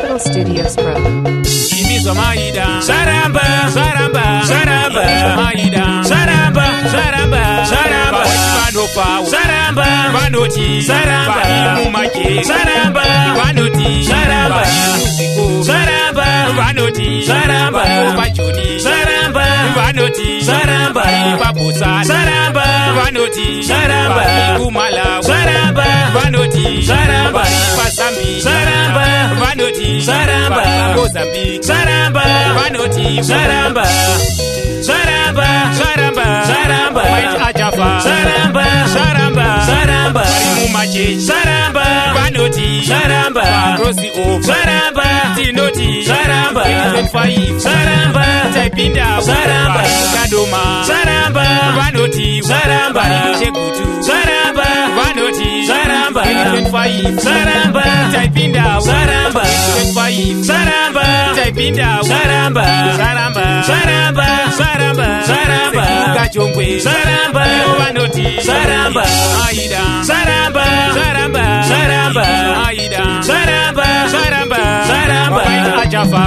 Capital Studios Pro. Imizo maida Saramba, Saramba, Saramba Maida Saramba, Saramba, Saramba Vanopa Saramba, Vanoti Saramba Imumake Saramba, Vanoti Saramba Imuziko Saramba, Vanoti Saramba Pachoni Saramba, Vanoti Saramba Ipaposa Saramba, Vanoti Saramba Kumala Saramba, Vanoti Saramba Pasambi Saramba, Vanoti Saramba Mozambique Saramba, Vanoti Saramba Saramba, Saramba, Saramba White Ajafa Saramba, Saramba, Saramba Imumache Saramba, Vanoti Saramba Rossi O Saramba, Tinoti Saramba 25 Saramba, Taipinda Saramba, Kadoma Saramba, Vanoti Saramba Chekutu Saramba, Vanoti Saramba 25 Saramba, Taipinda Saramba 25 Saramba, Taipinda Saramba, Saramba, Saramba, Saramba, Saramba Kachongwe Saramba, Vanoti Saramba, Aida Saramba, Saramba, Saramba Aida Saramba, Saramba, Saramba Ajafa